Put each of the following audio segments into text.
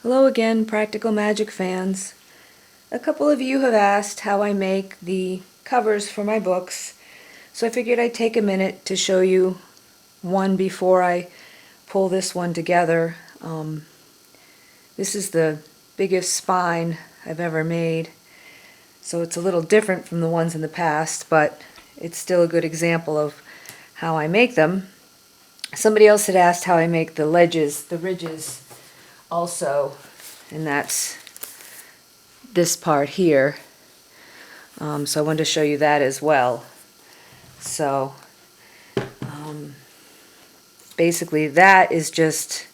Hello again, Practical Magic fans. A couple of you have asked how I make the covers for my books, so I figured I'd take a minute to show you one before I pull this one together. This is the biggest spine I've ever made, so it's a little different from the ones in the past, but it's still a good example of how I make them. Somebody else had asked how I make the ledges, the ridges also, and that's this part here. So I wanted to show you that as well. So basically that is just,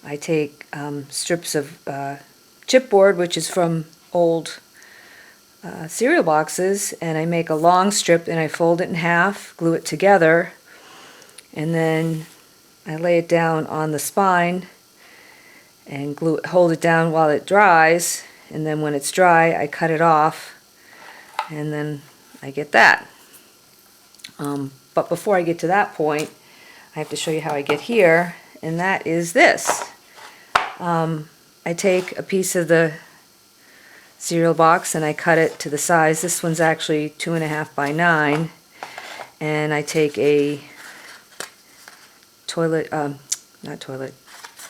I take strips of chipboard, which is from old cereal boxes, and I make a long strip and I fold it in half, glue it together, and then I lay it down on the spine and hold it down while it dries, and then when it's dry I cut it off, and then I get that. But before I get to that point, I have to show you how I get here, and that is this. I take a piece of the cereal box and I cut it to the size. This one's actually 2.5 by 9, and I take a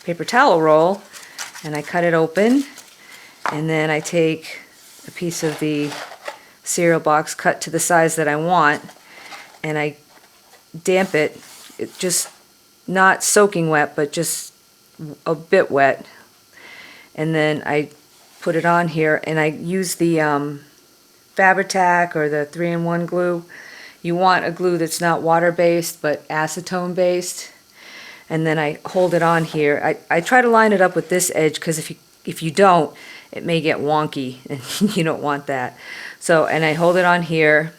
paper towel roll, and I cut it open, and then I take a piece of the cereal box cut to the size that I want, and I damp it, just not soaking wet, but just a bit wet, and then I put it on here, and I use the Fabri-Tac or the 3-in-1 glue. You want a glue that's not water-based but acetone-based, and then I hold it on here. I try to line it up with this edge, because if you don't, it may get wonky, and you don't want that. So, and I hold it on here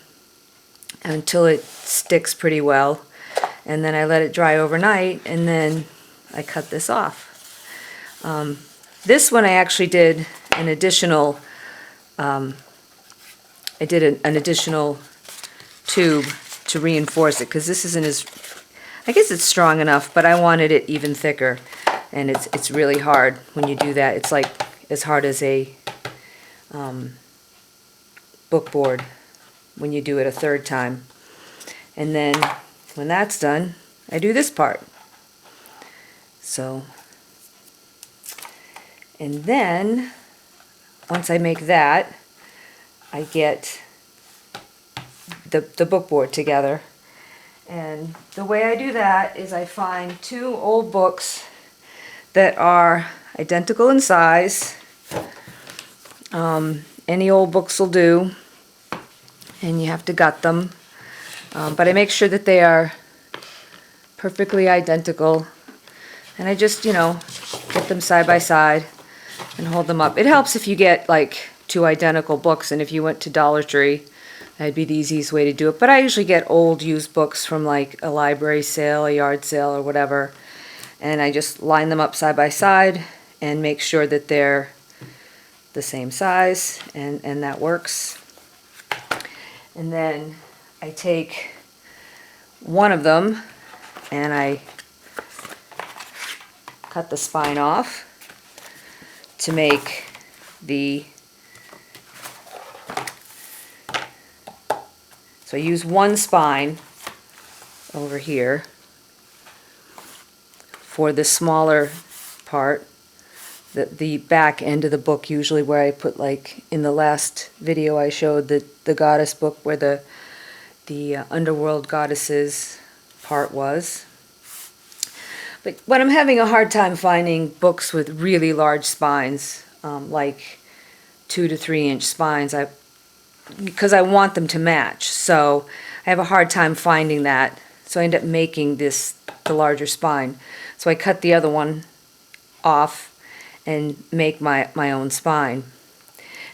until it sticks pretty well, and then I let it dry overnight, and then I cut this off. This one I actually did an additional, an additional tube to reinforce it, because this isn't as, I guess it's strong enough, but I wanted it even thicker, and it's really hard when you do that. It's like as hard as a book board when you do it a third time. And then when that's done, I do this part. So, and then once I make that, I get the book board together. And the way I do that is I find 2 old books that are identical in size. Any old books will do, and you have to gut them. But I make sure that they are perfectly identical, and I just, get them side by side and hold them up. It helps if you get like 2 identical books, and if you went to Dollar Tree, that'd be the easiest way to do it. But I usually get old used books from like a library sale, a yard sale, or whatever, and I just line them up side by side and make sure that they're the same size, and that works. And then I take one of them and I cut the spine off to make the, so I use one spine over here for the smaller part, the back end of the book, usually where I put, like in the last video I showed the goddess book where the underworld goddesses part was. But when I'm having a hard time finding books with really large spines, like 2 to 3 inch spines, because I want them to match, so I have a hard time finding that, so I end up making the larger spine. So I cut the other one off and make my own spine.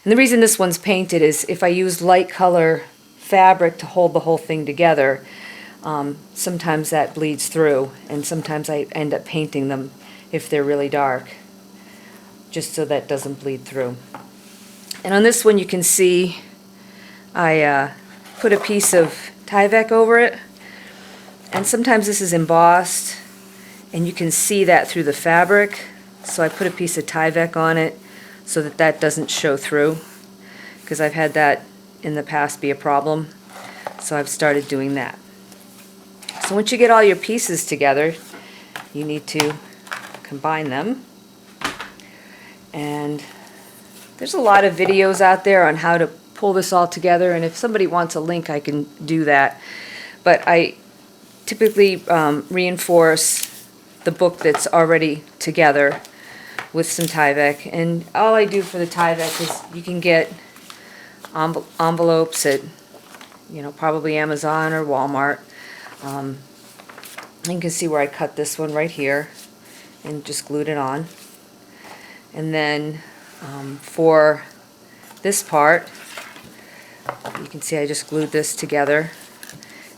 And the reason this one's painted is if I use light color fabric to hold the whole thing together, sometimes that bleeds through, and sometimes I end up painting them if they're really dark, just so that doesn't bleed through. And on this one you can see I put a piece of Tyvek over it, and sometimes this is embossed, and you can see that through the fabric. So I put a piece of Tyvek on it so that that doesn't show through, because I've had that in the past be a problem. So I've started doing that. So once you get all your pieces together, you need to combine them. And there's a lot of videos out there on how to pull this all together, and if somebody wants a link, I can do that. But I typically reinforce the book that's already together with some Tyvek. And all I do for the Tyvek is you can get envelopes at, probably Amazon or Walmart. You can see where I cut this one right here and just glued it on. And then for this part, you can see I just glued this together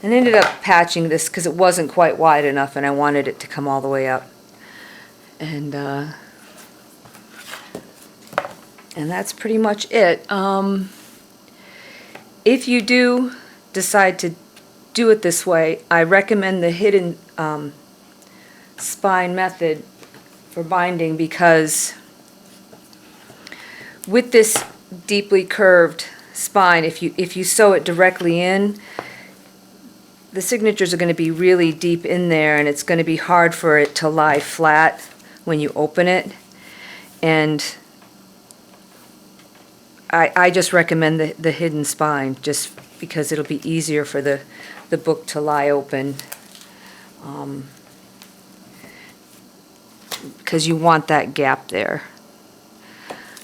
and ended up patching this because it wasn't quite wide enough and I wanted it to come all the way up. And that's pretty much it. If you do decide to do it this way, I recommend the hidden spine method for binding, because with this deeply curved spine, if you sew it directly in, the signatures are going to be really deep in there, and it's going to be hard for it to lie flat when you open it. And I just recommend the hidden spine, just because it'll be easier for the book to lie open, because you want that gap there.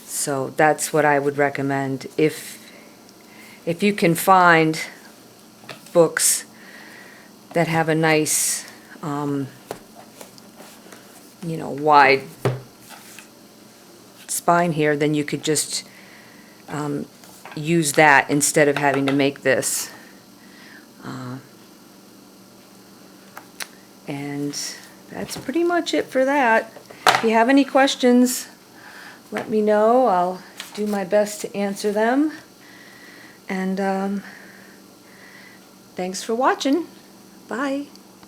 So that's what I would recommend. If you can find books that have a nice, wide spine here, then you could just use that instead of having to make this. And that's pretty much it for that. If you have any questions, let me know. I'll do my best to answer them. And thanks for watching. Bye.